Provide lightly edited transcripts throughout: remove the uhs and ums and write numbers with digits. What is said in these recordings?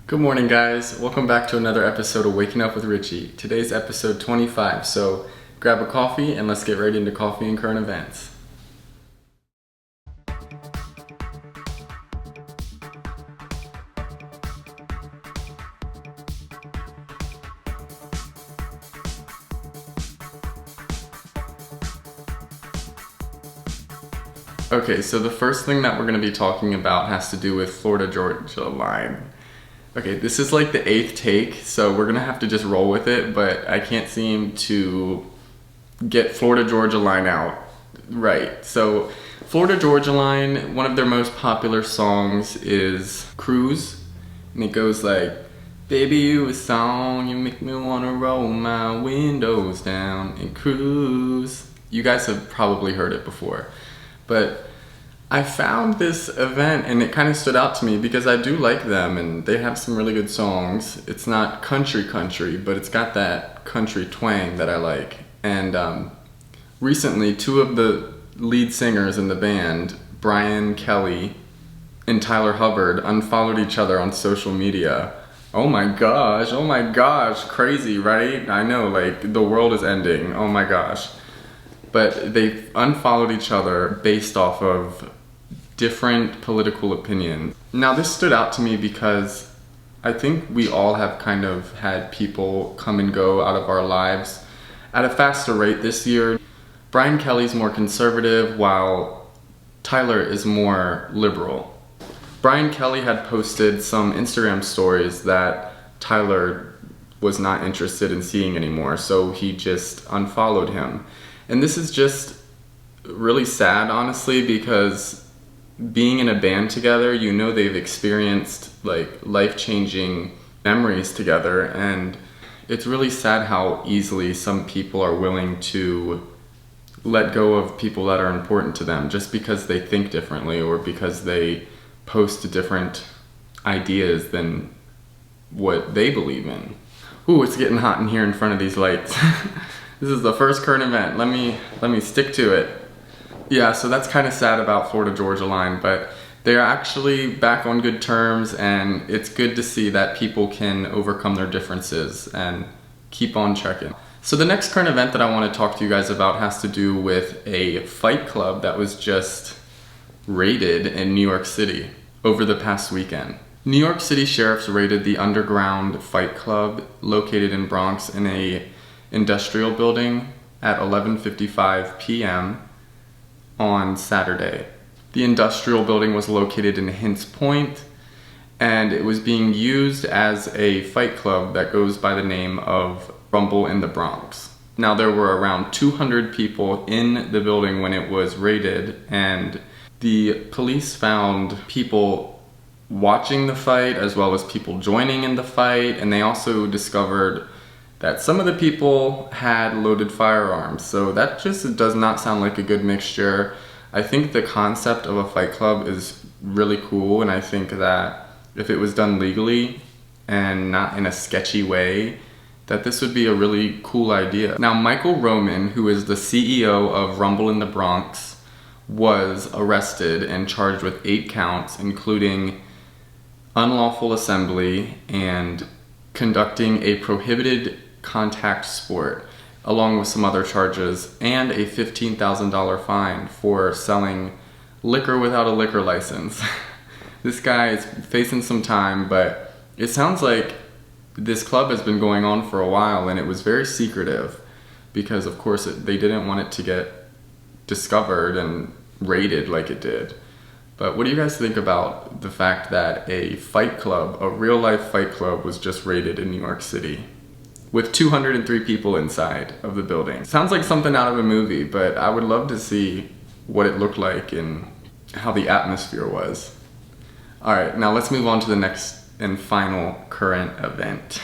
Good morning, guys. Welcome back to another episode of Waking Up with Richie. Today's episode 25, so grab a coffee and let's get right into coffee and current events. Okay, so the first thing that we're going to be talking about has to do with Florida-Georgia line. Okay, this is like the 8th take, so we're gonna have to just roll with it, but I can't seem to get Florida-Georgia line out right. So Florida-Georgia line, one of their most popular songs is Cruise, and it goes like, baby, you a song, you make me wanna roll my windows down and cruise. You guys have probably heard it before, but I found this event and it kind of stood out to me because I do like them and they have some really good songs. It's not country, but it's got that country twang that I like. And recently, two of the lead singers in the band, Brian Kelly and Tyler Hubbard, unfollowed each other on social media. Oh my gosh, crazy, right? I know, like, the world is ending, oh my gosh. But they unfollowed each other based off of different political opinions. Now this stood out to me because I think we all have kind of had people come and go out of our lives at a faster rate this year. Brian Kelly's more conservative while Tyler is more liberal. Brian Kelly had posted some Instagram stories that Tyler was not interested in seeing anymore, so he just unfollowed him. And this is just really sad, honestly, because being in a band together, you know they've experienced like life-changing memories together, and it's really sad how easily some people are willing to let go of people that are important to them just because they think differently or because they post different ideas than what they believe in. Ooh, it's getting hot in here in front of these lights. This is the first current event. Let me stick to it. Yeah, so that's kind of sad about Florida-Georgia line, but they're actually back on good terms, and it's good to see that people can overcome their differences and keep on checking. So the next current event that I want to talk to you guys about has to do with a fight club that was just raided in New York City over the past weekend. New York City sheriffs raided the Underground Fight Club located in Bronx in a industrial building at 11:55 p.m. on Saturday. The industrial building was located in Hints Point, and it was being used as a fight club that goes by the name of Rumble in the Bronx. Now there were around 200 people in the building when it was raided, and the police found people watching the fight as well as people joining in the fight, and they also discovered that some of the people had loaded firearms. So that just does not sound like a good mixture. I think the concept of a fight club is really cool, and I think that if it was done legally and not in a sketchy way, that this would be a really cool idea. Now, Michael Roman, who is the CEO of Rumble in the Bronx, was arrested and charged with 8 counts, including unlawful assembly and conducting a prohibited contact sport, along with some other charges, and a $15,000 fine for selling liquor without a liquor license. This guy is facing some time, but it sounds like this club has been going on for a while, and it was very secretive because, of course, they didn't want it to get discovered and raided like it did. But what do you guys think about the fact that a fight club, a real-life fight club, was just raided in New York City with 203 people inside of the building? Sounds like something out of a movie, but I would love to see what it looked like and how the atmosphere was. All right, now let's move on to the next and final current event.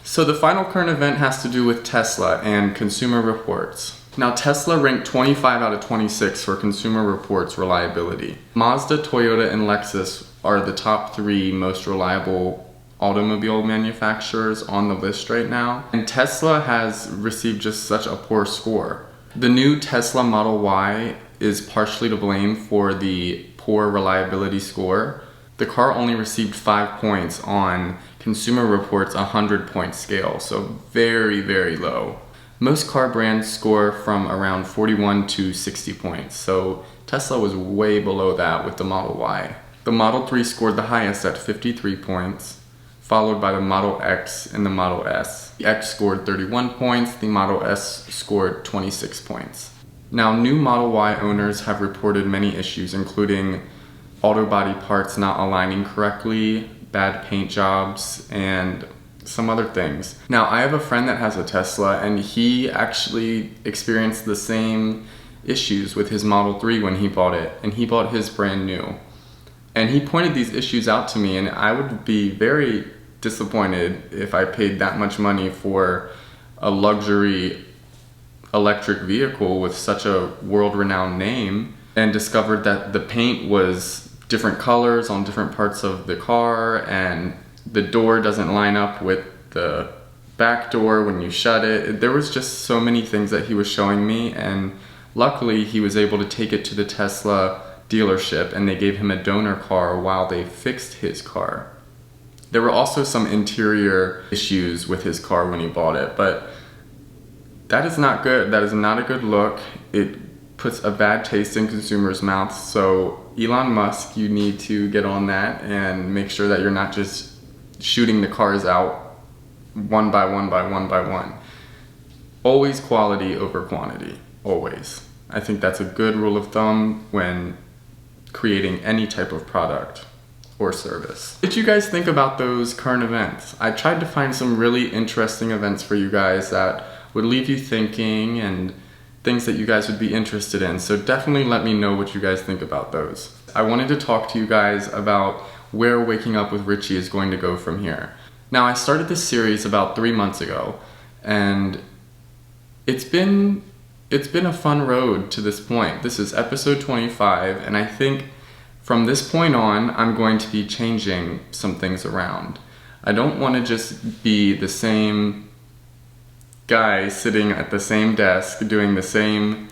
So the final current event has to do with Tesla and Consumer Reports. Now, Tesla ranked 25 out of 26 for Consumer Reports reliability. Mazda, Toyota, and Lexus are the top 3 most reliable automobile manufacturers on the list right now, and Tesla has received just such a poor score. The new Tesla Model Y is partially to blame for the poor reliability score, The car only received 5 points on Consumer Reports' 100-point scale, so very, very low. Most car brands score from around 41 to 60 points, so Tesla was way below that with the Model Y. The Model 3 scored the highest at 53 points, followed by the Model X and the Model S. The X scored 31 points, the Model S scored 26 points. Now, new Model Y owners have reported many issues, including auto body parts not aligning correctly, bad paint jobs, and some other things. Now, I have a friend that has a Tesla, and he actually experienced the same issues with his Model 3 when he bought it, and he bought his brand new. And he pointed these issues out to me, and I would be very disappointed if I paid that much money for a luxury electric vehicle with such a world-renowned name and discovered that the paint was different colors on different parts of the car, and the door doesn't line up with the back door when you shut it. There was just so many things that he was showing me, and luckily he was able to take it to the Tesla dealership, and they gave him a donor car while they fixed his car. There were also some interior issues with his car when he bought it, but that is not good. That is not a good look. It puts a bad taste in consumers' mouths. So Elon Musk, you need to get on that and make sure that you're not just shooting the cars out one by one by one by one. Always quality over quantity, always. I think that's a good rule of thumb when creating any type of product or service. What did you guys think about those current events? I tried to find some really interesting events for you guys that would leave you thinking and things that you guys would be interested in. So definitely let me know what you guys think about those. I wanted to talk to you guys about where Waking Up with Richie is going to go from here. Now, I started this series about 3 months ago, and it's been a fun road to this point. This is episode 25, and I think from this point on, I'm going to be changing some things around. I don't want to just be the same guy sitting at the same desk doing the same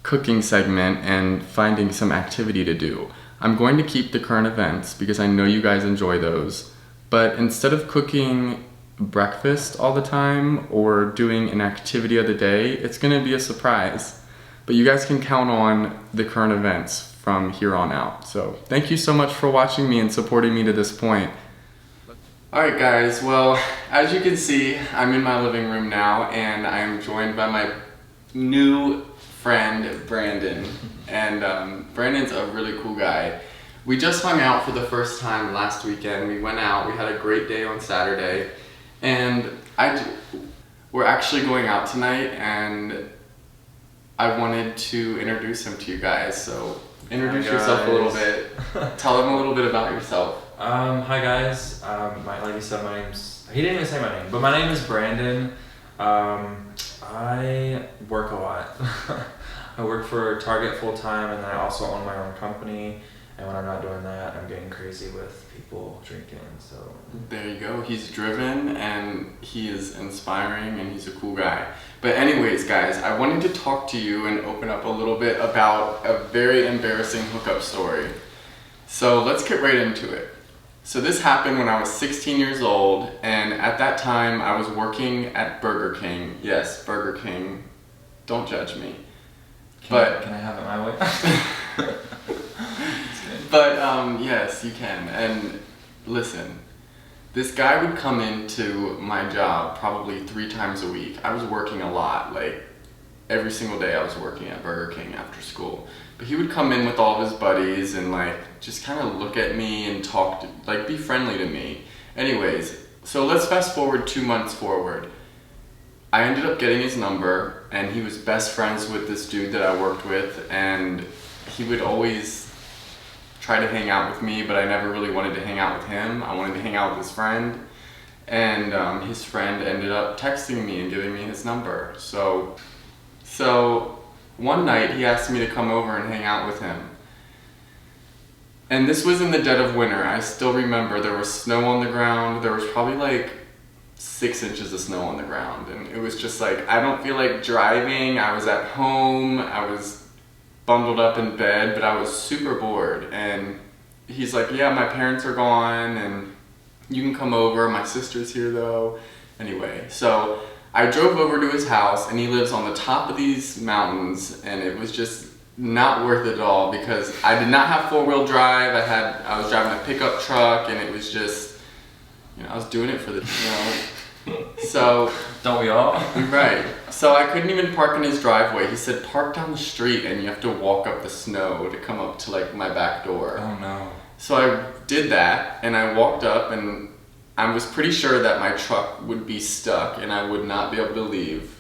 cooking segment and finding some activity to do. I'm going to keep the current events because I know you guys enjoy those, but instead of cooking breakfast all the time or doing an activity of the day, it's going to be a surprise. But you guys can count on the current events from here on out. So thank you so much for watching me and supporting me to this point. Alright guys, well, as you can see, I'm in my living room now, and I am joined by my new friend, Brandon. And Brandon's a really cool guy. We just hung out for the first time last weekend. We went out, we had a great day on Saturday, and we're actually going out tonight, and I wanted to introduce him to you guys. So introduce yourself a little bit. Tell them a little bit about yourself. Hi guys, like you said, my name's, he didn't even say my name, but my name is Brandon. I work a lot. I work for Target full-time, and then I also own my own company, and when I'm not doing that, I'm getting crazy with people drinking, so. There you go, he's driven, and he is inspiring, and he's a cool guy. But anyways guys, I wanted to talk to you and open up a little bit about a very embarrassing hookup story. So let's get right into it. So this happened when I was 16 years old, and at that time I was working at Burger King. Yes, Burger King. Don't judge me. Can I have it my way? But yes, you can. And listen, this guy would come into my job probably 3 times a week. I was working a lot, like every single day I was working at Burger King after school. But he would come in with all of his buddies and like just kind of look at me and talk to, like, be friendly to me. Anyways, so let's fast forward 2 months forward. I ended up getting his number, and he was best friends with this dude that I worked with, and he would always try to hang out with me, but I never really wanted to hang out with him. I wanted to hang out with his friend, and his friend ended up texting me and giving me his number. So one night he asked me to come over and hang out with him. And this was in the dead of winter. I still remember there was snow on the ground. There was probably like 6 inches of snow on the ground. And it was just like, I don't feel like driving. I was at home. I was bundled up in bed, but I was super bored. And he's like, yeah, my parents are gone and you can come over. My sister's here though. Anyway, so I drove over to his house and he lives on the top of these mountains, and it was just not worth it at all because I did not have 4-wheel drive. I was driving a pickup truck, and it was just, I was doing it for the, so. Don't we all? Right. So I couldn't even park in his driveway. He said, park down the street and you have to walk up the snow to come up to like my back door. Oh no. So I did that, and I walked up, and I was pretty sure that my truck would be stuck and I would not be able to leave,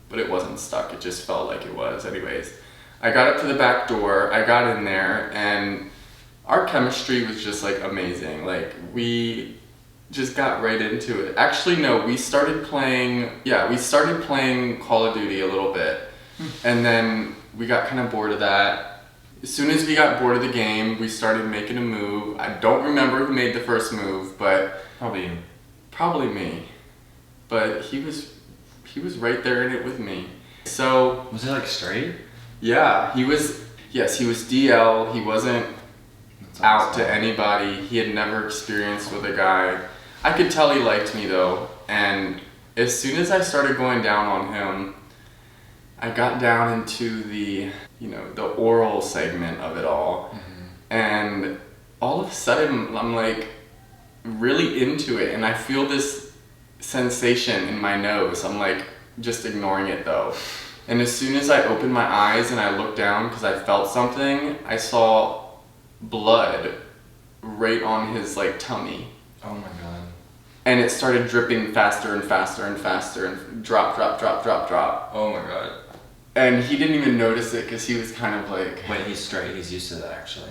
but it wasn't stuck. It just felt like it was. Anyways, I got up to the back door, I got in there, and our chemistry was just like amazing. Like, we just got right into it. Actually, no, we started playing Call of Duty a little bit, and then we got kind of bored of that. As soon as we got bored of the game, we started making a move. I don't remember who made the first move, but probably me. But he was right there in it with me. So was it like straight? Yeah, he was DL. He wasn't out to anybody. He had never experienced with a guy. I could tell he liked me though, and as soon as I started going down on him, I got down into the oral segment of it all, and all of a sudden I'm like really into it, and I feel this sensation in my nose. I'm like just ignoring it though, and as soon as I opened my eyes and I looked down because I felt something, I saw blood right on his like tummy. Oh my god. And it started dripping faster and faster and faster, and drop. Oh my god. And he didn't even notice it because he was kind of like... Wait, he's straight. He's used to that, actually.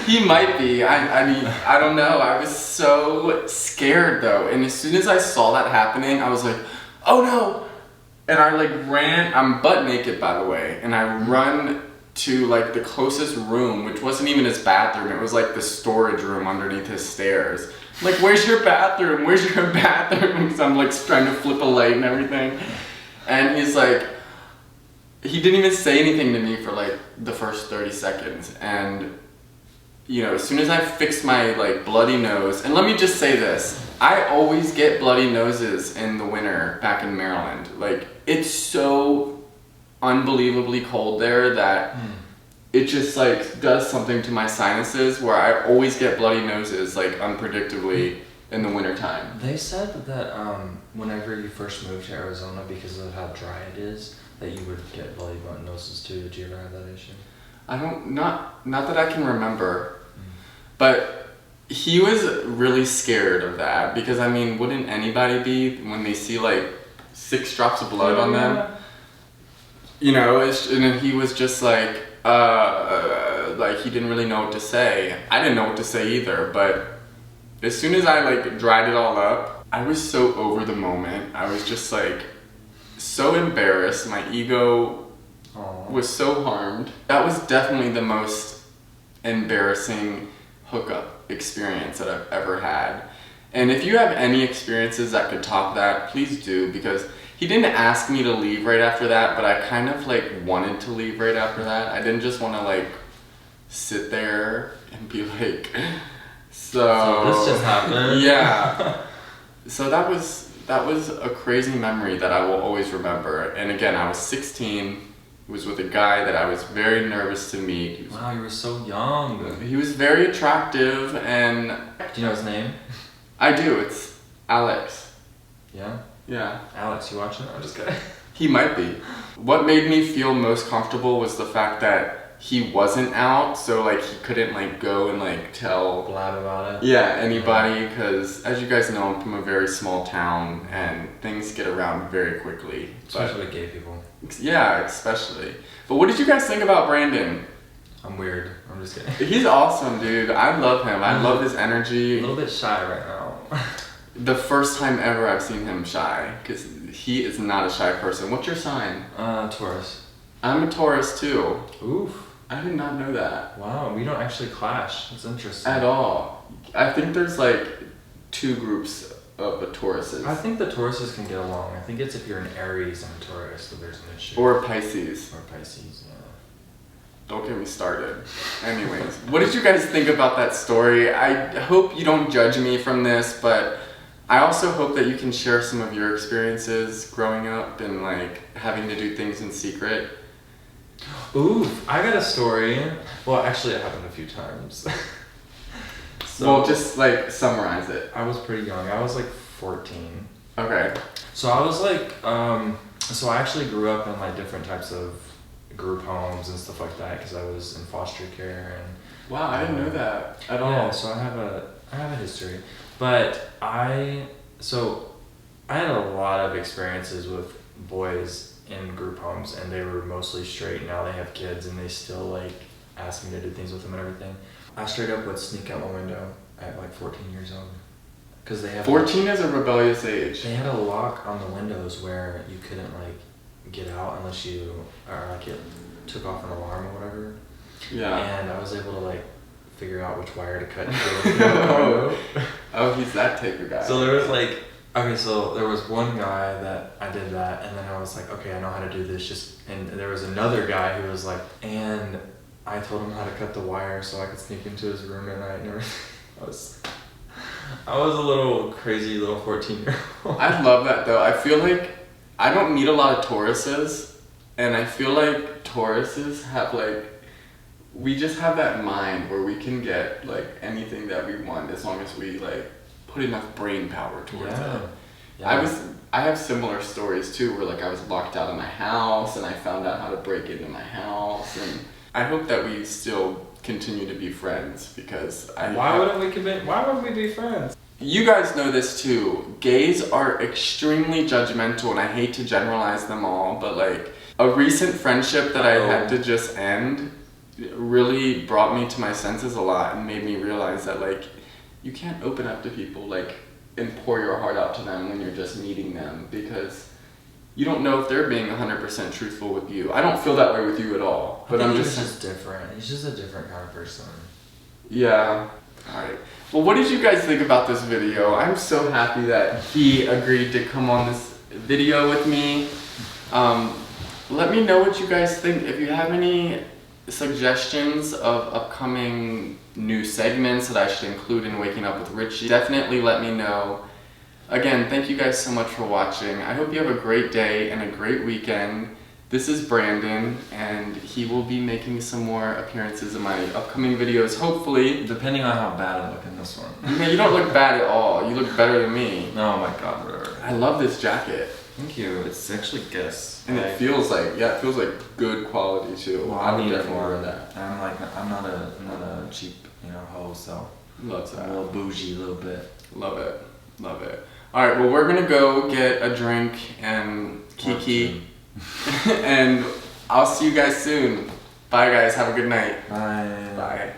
He might be. I mean, I don't know. I was so scared though. And as soon as I saw that happening, I was like, oh no. And I like ran. I'm butt naked, by the way. And I run to like the closest room, which wasn't even his bathroom. It was like the storage room underneath his stairs. Like, where's your bathroom? Where's your bathroom? Because I'm like trying to flip a light and everything. And he's like, he didn't even say anything to me for like the first 30 seconds. And, as soon as I fixed my like bloody nose, and let me just say this, I always get bloody noses in the winter back in Maryland. Like, it's so unbelievably cold there that it just like does something to my sinuses where I always get bloody noses like unpredictably in the wintertime. They said that whenever you first moved to Arizona, because of how dry it is, that you would get bloody noses too. Did you ever have that issue? Not that I can remember, but he was really scared of that because I mean, wouldn't anybody be when they see like 6 drops of blood on them? And then he was just like he didn't really know what to say. I didn't know what to say either, but as soon as I like dried it all up, I was so over the moment. I was just like so embarrassed. My ego was so harmed. That was definitely the most embarrassing hookup experience that I've ever had. And if you have any experiences that could top that, please do, because he didn't ask me to leave right after that, but I kind of like wanted to leave right after that. I didn't just want to like sit there and be like, so this just happened. Yeah. So that was a crazy memory that I will always remember. And again, I was 16. It was with a guy that I was very nervous to meet. Wow, you were so young. He was very attractive, and... Do you know his name? I do. It's Alex. Yeah? Yeah. Alex, you watching? I'm just kidding. He might be. What made me feel most comfortable was the fact that he wasn't out, so like he couldn't like go and like tell... Blab about it? Yeah, anybody, because as you guys know, I'm from a very small town, and things get around very quickly. Especially with gay people. Yeah, especially. But what did you guys think about Brandon? I'm weird. I'm just kidding. He's awesome, dude. I love him. I love his energy. A little bit shy right now. The first time ever I've seen him shy, because he is not a shy person. What's your sign? Taurus. I'm a Taurus too. Oof. I did not know that. Wow, we don't actually clash. It's interesting. At all. I think there's like 2 groups of the Tauruses. I think the Tauruses can get along. I think it's if you're an Aries and a Taurus that there's an issue. Or Pisces. Or Pisces, yeah. Don't get me started. Anyways, what did you guys think about that story? I hope you don't judge me from this, but I also hope that you can share some of your experiences growing up and like having to do things in secret. Ooh, I got a story. Well, actually, it happened a few times. Well, just like summarize it. I was pretty young. I was like 14. Okay. So I was like, so I actually grew up in like different types of group homes and stuff like that because I was in foster care and. Wow, I didn't know that at all. Yeah, so I have a history, but I had a lot of experiences with boys in group homes, and they were mostly straight. Now they have kids, and they still like ask me to do things with them and everything. I straight up would sneak out my window at like 14 years old. Because they have 14 is a rebellious age. They had a lock on the windows where you couldn't like get out unless you or like it took off an alarm or whatever. Yeah. And I was able to like figure out which wire to cut into. Oh, he's that type of guy. So there was like so there was one guy that I did that, and then I was like, okay, I know how to do this. And there was another guy who was like, and I told him how to cut the wire so I could sneak into his room at night and everything. I was a little crazy little 14-year-old. I love that though. I feel like I don't meet a lot of Tauruses, and I feel like Tauruses have like, we just have that mind where we can get like anything that we want as long as we like put enough brain power towards it. Yeah. I have similar stories too where like I was locked out of my house and I found out how to break into my house, and I hope that we still continue to be friends because why wouldn't we be friends? You guys know this too. Gays are extremely judgmental, and I hate to generalize them all, but like a recent friendship that I had to just end really brought me to my senses a lot and made me realize that like you can't open up to people like and pour your heart out to them when you're just meeting them, because you don't know if they're being 100% truthful with you. I don't feel that way with you at all. But I'm just different. He's just a different kind of person. Yeah. Alright. Well, what did you guys think about this video? I'm so happy that he agreed to come on this video with me. Let me know what you guys think. If you have any suggestions of upcoming new segments that I should include in Waking Up with Richie, definitely let me know. Again, thank you guys so much for watching. I hope you have a great day and a great weekend. This is Brandon, and he will be making some more appearances in my upcoming videos, hopefully. Depending on how bad I look in this one. Man, you don't look bad at all. You look better than me. Oh my god, whatever. I love this jacket. Thank you. It's actually Guess. And it feels like, it feels like good quality too. Well, I would definitely wear that. I'm not a cheap, hoe, so. Love that. I'm a little bougie, a little bit. Love it. Love it. Alright, well, we're gonna go get a drink and Kiki. And I'll see you guys soon. Bye guys, have a good night. Bye. Bye.